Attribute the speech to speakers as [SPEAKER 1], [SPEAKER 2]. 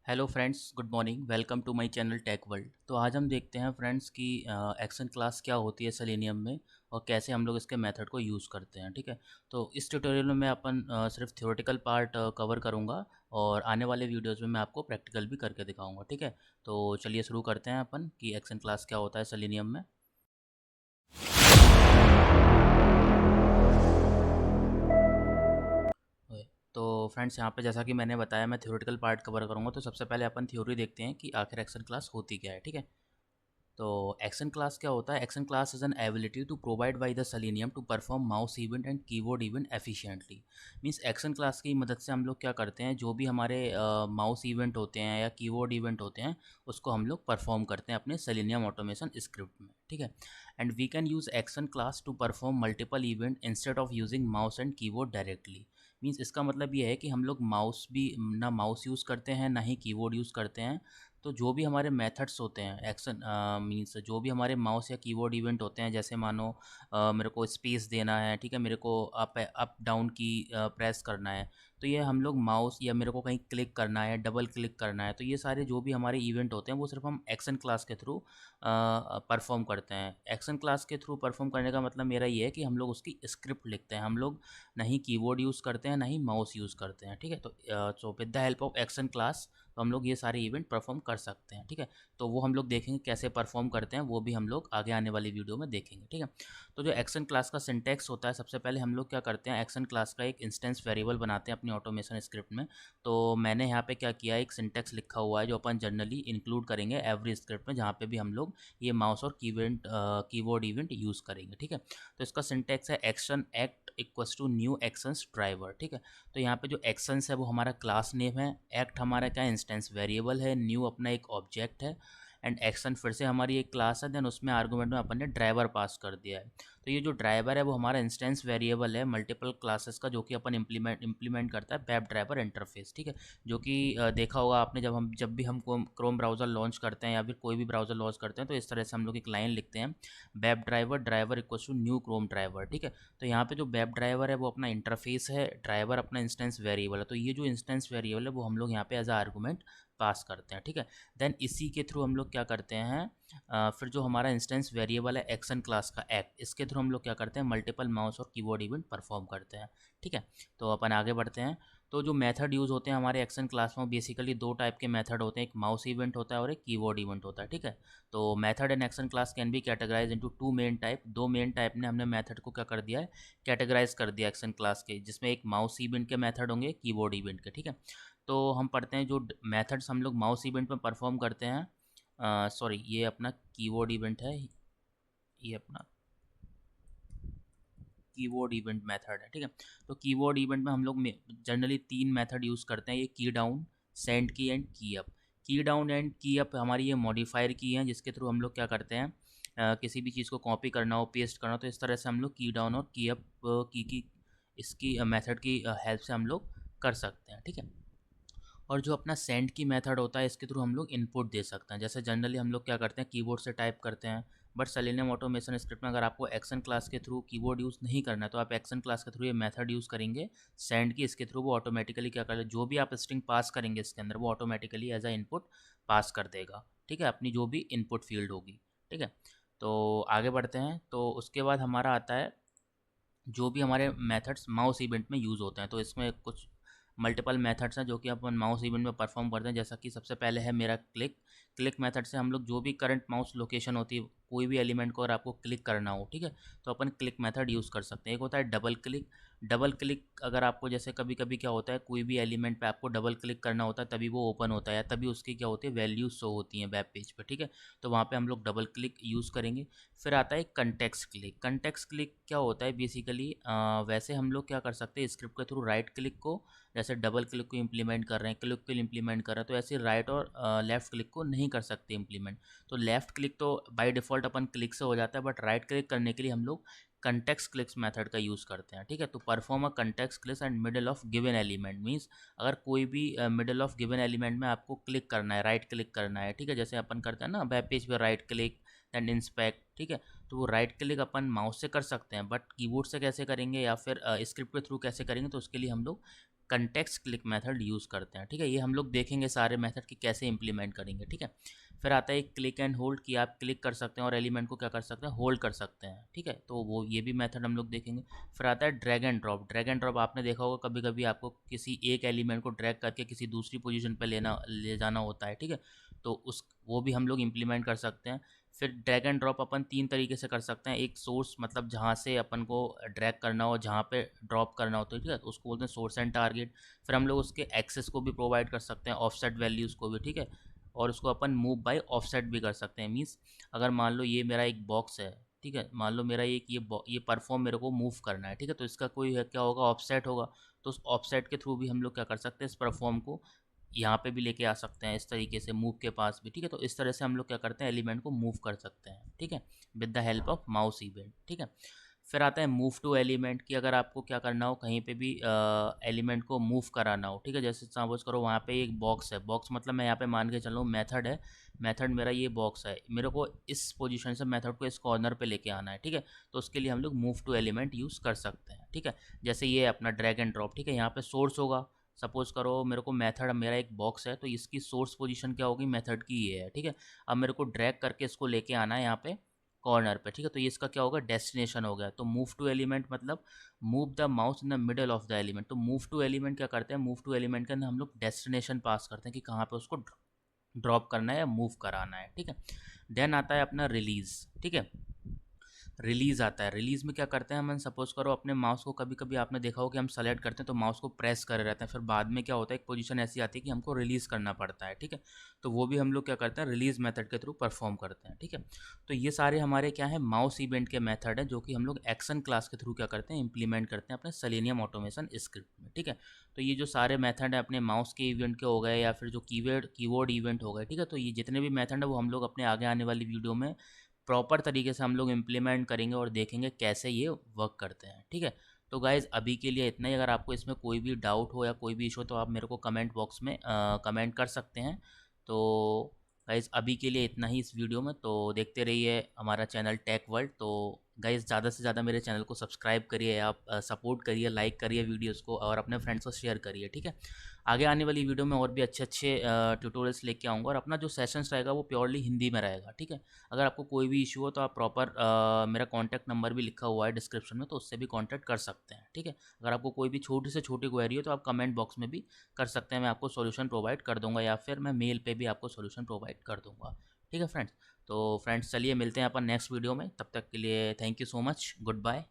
[SPEAKER 1] Hello friends, good morning. Welcome to my channel tech world. तो आज हम देखते हैं फ्रेंड्स कि एक्शन क्लास क्या होती है सेलेनियम में और कैसे हम लोग इसके मेथड को यूज़ करते हैं। ठीक है, तो इस ट्यूटोरियल में मैं अपन सिर्फ थ्योरेटिकल पार्ट कवर करूंगा और आने वाले वीडियोस में मैं आपको प्रैक्टिकल भी करके दिखाऊंगा। ठीक है, तो चलिए शुरू करते हैं अपन कि एक्शन क्लास क्या होता है सेलेनियम में। ओके, तो फ्रेंड्स यहाँ पे जैसा कि मैंने बताया मैं थ्योरेटिकल पार्ट कवर करूँगा। तो सबसे पहले अपन थ्योरी देखते हैं कि आखिर एक्शन क्लास होती क्या है। ठीक है, तो एक्शन क्लास क्या होता है? Action class is an ability to provide by the Selenium to perform mouse event and keyboard event efficiently. Means action class की मदद से हम लोग क्या करते हैं, जो भी हमारे माउस इवेंट होते हैं या कीबोर्ड इवेंट होते हैं उसको हम लोग परफॉर्म करते हैं अपने सेलेनियम ऑटोमेशन स्क्रिप्ट में। ठीक है, and we can use action class to perform multiple event instead of using mouse and keyboard directly. Means इसका मतलब ये है कि हम लोग माउस भी ना माउस यूज़ करते हैं ना ही कीबोर्ड यूज़ करते हैं। तो जो भी हमारे मेथड्स होते हैं एक्शन मींस जो भी हमारे माउस या कीबोर्ड इवेंट होते हैं, जैसे मानो मेरे को स्पेस देना है, ठीक है, मेरे को अप डाउन की प्रेस करना है, तो ये हम लोग माउस या मेरे को कहीं क्लिक करना है, डबल क्लिक करना है, तो ये सारे जो भी हमारे इवेंट होते हैं वो सिर्फ हम एक्शन क्लास के थ्रू परफॉर्म करते हैं। एक्शन क्लास के थ्रू परफॉर्म करने का मतलब मेरा ये है कि हम लोग उसकी स्क्रिप्ट लिखते हैं, हम लोग ना ही कीबोर्ड यूज़ करते हैं ना ही माउस यूज़ करते हैं। ठीक है, तो with the help of action class तो हम लोग ये सारे इवेंट परफॉर्म कर सकते हैं। ठीक है, तो वो हम लोग देखेंगे कैसे परफॉर्म करते हैं, वो भी हम लोग आगे आने वाली वीडियो में देखेंगे। ठीक है, तो जो एक्शन क्लास का सिंटैक्स होता है, सबसे पहले हम लोग क्या करते हैं, एक्शन क्लास का एक इंस्टेंस वेरिएबल बनाते हैं अपनी ऑटोमेशन स्क्रिप्ट में। तो मैंने यहाँ पे क्या किया है, एक सिंटैक्स लिखा हुआ है जो अपन जनरली इंक्लूड करेंगे एवरी स्क्रिप्ट में जहाँ पे भी हम लोग ये माउस और कीबोर्ड इवेंट यूज़ करेंगे। ठीक है, तो इसका सिंटैक्स है action act equals to new actions driver. ठीक है, तो यहाँ पे जो एक्शंस है वो हमारा क्लास नेम है, एक्ट हमारा क्या इंस्टेंस वेरिएबल है, न्यू अपना एक ऑब्जेक्ट है, एंड एक्शन फिर से हमारी एक क्लास है, देन उसमें आर्गूमेंट में अपन ने ड्राइवर पास कर दिया है। तो ये जो ड्राइवर है वो हमारा इंस्टेंस वेरिएबल है मल्टीपल क्लासेस का, जो कि अपन इम्प्लीमेंट करता है वेब ड्राइवर इंटरफेस। ठीक है, जो कि देखा होगा आपने, जब भी हम क्रोम ब्राउज़र लॉन्च करते हैं या फिर कोई भी ब्राउज़र लॉन्च करते हैं तो इस तरह से हम लोग एक लाइन लिखते हैं, web driver driver equal to new Chrome driver. ठीक है, तो यहाँ पे जो वेब ड्राइवर है वो अपना इंटरफेस है, ड्राइवर अपना इंस्टेंस वेरिएबल है। तो ये जो इंस्टेंस वेरिएबल है वो हम लोग यहाँ पे एज आ आर्गूमेंट पास करते हैं। ठीक है, देन इसी के थ्रू हम लोग क्या करते हैं, फिर जो हमारा इंस्टेंस वेरिएबल है एक्शन क्लास का एक्ट, इसके थ्रू हम लोग क्या करते हैं, मल्टीपल माउस और कीबोर्ड इवेंट परफॉर्म करते हैं। ठीक है, तो अपन आगे बढ़ते हैं। तो जो मेथड यूज़ होते हैं हमारे एक्शन क्लास में, बेसिकली दो टाइप के मेथड होते हैं, एक माउस इवेंट होता है और एक कीबोर्ड इवेंट होता है। ठीक है, तो method and action class can be categorise into two main type. दो मेन टाइप ने हमने मेथड को क्या कर दिया है, कैटेगराइज कर दिया एक्शन क्लास के, जिसमें एक माउस इवेंट के मेथड होंगे, कीबोर्ड इवेंट के। ठीक है, तो हम पढ़ते हैं जो मेथड्स हम लोग माउस इवेंट में परफॉर्म करते हैं। सॉरी, ये अपना कीबोर्ड इवेंट है, ये अपना कीबोर्ड इवेंट मेथड है। ठीक है, तो कीबोर्ड इवेंट में हम लोग जनरली तीन मेथड यूज़ करते हैं, ये की डाउन, सेंड की एंड की अप। की डाउन एंड की अप हमारी ये मॉडिफायर की हैं, जिसके थ्रू हम लोग क्या करते हैं, किसी भी चीज़ को कॉपी करना हो, पेस्ट करना हो, तो इस तरह से हम लोग की डाउन और की अप की इसकी मेथड की हेल्प से हम लोग कर सकते हैं। ठीक है, और जो अपना सेंड की मेथड होता है इसके थ्रू हम लोग इनपुट दे सकते हैं। जैसे जनरली हम लोग क्या करते हैं, कीबोर्ड से टाइप करते हैं, बट सेलेनियम ऑटोमेशन स्क्रिप्ट में अगर आपको एक्शन क्लास के थ्रू कीबोर्ड यूज़ नहीं करना है तो आप एक्शन क्लास के थ्रू ये मेथड यूज़ करेंगे सेंड की। इसके थ्रू वो ऑटोमेटिकली क्या कर, जो भी आप स्ट्रिंग पास करेंगे इसके अंदर वो ऑटोमेटिकली एज अ इनपुट पास कर देगा। ठीक है, अपनी जो भी इनपुट फील्ड होगी। ठीक है, तो आगे बढ़ते हैं। तो उसके बाद हमारा आता है जो भी हमारे मेथड्स माउस इवेंट में यूज़ होते हैं। तो इसमें कुछ मल्टीपल मेथड्स हैं जो कि अपन माउस इवेंट में परफॉर्म करते हैं। जैसा कि सबसे पहले है मेरा क्लिक। क्लिक मेथड से हम लोग जो भी करंट माउस लोकेशन होती है, कोई भी एलिमेंट को अगर आपको क्लिक करना हो, ठीक है, तो अपन क्लिक मेथड यूज़ कर सकते हैं। एक होता है डबल क्लिक। डबल क्लिक अगर आपको, जैसे कभी कभी क्या होता है, कोई भी एलिमेंट पे आपको डबल क्लिक करना होता है तभी वो ओपन होता है या तभी उसकी क्या होती है, वैल्यूज शो होती हैं वेब पेज पे। ठीक है, तो वहाँ पे हम लोग डबल क्लिक यूज़ करेंगे। फिर आता है कंटेक्स्ट क्लिक। कंटेक्स्ट क्लिक क्या होता है, बेसिकली वैसे हम लोग क्या कर सकते हैं, स्क्रिप्ट के थ्रू राइट क्लिक को, जैसे डबल क्लिक को इम्प्लीमेंट कर रहे हैं, क्लिक को इम्प्लीमेंट कर रहे हैं, तो ऐसे राइट और लेफ्ट क्लिक को नहीं कर सकते इम्प्लीमेंट। तो लेफ्ट क्लिक तो बाय डिफ़ॉल्ट अपन क्लिक से हो जाता है, बट राइट क्लिक करने के लिए हम लोग कंटेक्स्ट क्लिक्स मेथड का यूज़ करते हैं। ठीक है, तो perform a context click and middle of given element means अगर कोई भी मिडल ऑफ गिवन एलिमेंट में आपको क्लिक करना है, राइट क्लिक करना है, ठीक है, जैसे अपन करते हैं ना वेब पेज पे राइट क्लिक एंड इंस्पेक्ट। ठीक है, तो वो राइट क्लिक अपन माउस से कर सकते हैं, बट कीबोर्ड से कैसे करेंगे या फिर स्क्रिप्ट के थ्रू कैसे करेंगे, तो उसके लिए हम लोग कंटेक्स्ट क्लिक मेथड यूज़ करते हैं, ठीक है। ये हम लोग देखेंगे सारे मेथड की कैसे इंप्लीमेंट करेंगे, ठीक है। फिर आता है क्लिक एंड होल्ड, कि आप क्लिक कर सकते हैं और एलिमेंट को क्या कर सकते हैं, होल्ड कर सकते हैं, ठीक है। तो वो ये भी मेथड हम लोग देखेंगे। फिर आता है drag and drop. Drag and drop आपने देखा होगा, कभी कभी आपको किसी एक एलिमेंट को ड्रैग करके किसी दूसरी पोजीशन पर ले जाना होता है, ठीक है। तो उस वो भी हम लोग इम्प्लीमेंट कर सकते हैं। फिर ड्रैग एंड ड्रॉप अपन तीन तरीके से कर सकते हैं। एक सोर्स, मतलब जहाँ से अपन को ड्रैग करना हो, जहाँ पे ड्रॉप करना होता है, ठीक है, तो उसको बोलते हैं सोर्स एंड टारगेट। फिर हम लोग उसके एक्सेस को भी प्रोवाइड कर सकते हैं, ऑफसेट वैल्यूज़ को भी, ठीक है। और उसको अपन मूव बाय ऑफसेट भी कर सकते हैं। मीन्स अगर मान लो ये मेरा एक बॉक्स है, ठीक है, मान लो मेरा एक ये परफॉर्म मेरे को मूव करना है, ठीक है, तो इसका कोई है क्या होगा, ऑफसेट होगा। तो उस ऑफसेट के थ्रू भी हम लोग क्या कर सकते हैं, इस परफॉर्म को यहाँ पे भी लेके आ सकते हैं, इस तरीके से मूव के पास भी, ठीक है। तो इस तरह से हम लोग क्या करते हैं, एलिमेंट को मूव कर सकते हैं, ठीक है, with the help of mouse event, ठीक है। फिर आता है मूव टू एलिमेंट, कि अगर आपको क्या करना हो, कहीं पे भी एलिमेंट को मूव कराना हो, ठीक है। जैसे सपोज करो वहाँ पे एक बॉक्स है, बॉक्स मतलब मैं यहाँ पे मान के चल रहा हूँ मेथड है, मेथड मेरा ये बॉक्स है, मेरे को इस पोजीशन से मेथड को इस कॉर्नर पे लेके आना है, ठीक है। तो उसके लिए हम लोग मूव टू एलिमेंट यूज़ कर सकते हैं, ठीक है। जैसे ये अपना ड्रैग एंड ड्रॉप, ठीक है, यहाँ पे सोर्स होगा। सपोज करो मेरे को मेथड, मेरा एक बॉक्स है, तो इसकी सोर्स पोजीशन क्या होगी, मेथड की ये है, ठीक है। अब मेरे को ड्रैग करके इसको लेके आना है यहाँ पे कॉर्नर पे, ठीक है। तो ये इसका क्या होगा, डेस्टिनेशन हो गया। तो मूव टू एलिमेंट मतलब move the mouse in the middle of the element. तो मूव टू एलिमेंट क्या करते हैं, मूव टू एलिमेंट के अंदर हम लोग डेस्टिनेशन पास करते हैं कि कहाँ पे उसको ड्रॉप करना है या मूव कराना है, ठीक है। देन आता है अपना रिलीज, ठीक है। रिलीज़ आता है। रिलीज़ में क्या करते हैं हम, सपोज़ करो अपने माउस को, कभी कभी आपने देखा हो कि हम सेलेक्ट करते हैं तो माउस को प्रेस करे रहते हैं, फिर बाद में क्या होता है, एक पोजीशन ऐसी आती है कि हमको रिलीज़ करना पड़ता है, ठीक है। तो वो भी हम लोग क्या करते हैं, रिलीज़ मेथड के थ्रू परफॉर्म करते हैं, ठीक है। तो ये सारे हमारे क्या है, माउस इवेंट के मेथड है, जो कि हम लोग एक्शन क्लास के थ्रू क्या करते हैं, इंप्लीमेंट करते हैं अपने सेलेनियम ऑटोमेशन स्क्रिप्ट में, ठीक है। तो ये जो सारे मेथड है अपने माउस के इवेंट के हो गए, या फिर जो कीवर्ड इवेंट हो गए, ठीक है। तो ये जितने भी मेथड है वो हम लोग अपने आगे आने वाली वीडियो में प्रॉपर तरीके से हम लोग इम्प्लीमेंट करेंगे और देखेंगे कैसे ये वर्क करते हैं, ठीक है। तो गाइज़ अभी के लिए इतना ही। अगर आपको इसमें कोई भी डाउट हो या कोई भी इशू हो तो आप मेरे को कमेंट बॉक्स में कमेंट कर सकते हैं। तो गाइज़ अभी के लिए इतना ही इस वीडियो में। तो देखते रहिए हमारा चैनल टेक वर्ल्ड। तो गाइज़ ज़्यादा से ज़्यादा मेरे चैनल को सब्सक्राइब करिए, आप सपोर्ट करिए, लाइक करिए वीडियोज़ को, और अपने फ्रेंड्स को शेयर करिए, ठीक है। आगे आने वाली वीडियो में और भी अच्छे अच्छे ट्यूटोरियल्स लेके आऊँगा, और अपना जो सेशंस रहेगा वो प्योरली हिंदी में रहेगा, ठीक है। अगर आपको कोई भी इशू हो तो आप प्रॉपर मेरा कॉन्टैक्ट नंबर भी लिखा हुआ है डिस्क्रिप्शन में, तो उससे भी कॉन्टैक्ट कर सकते हैं, ठीक है। अगर आपको कोई भी छोटी से छोटी क्वेरी हो तो आप कमेंट बॉक्स में भी कर सकते हैं, मैं आपको सॉल्यूशन प्रोवाइड कर दूंगा, या फिर मैं मेल पे भी आपको सॉल्यूशन प्रोवाइड कर दूंगा, ठीक है फ्रेंड्स। तो फ्रेंड्स चलिए मिलते हैं अपन नेक्स्ट वीडियो में, तब तक के लिए thank you so much, good bye.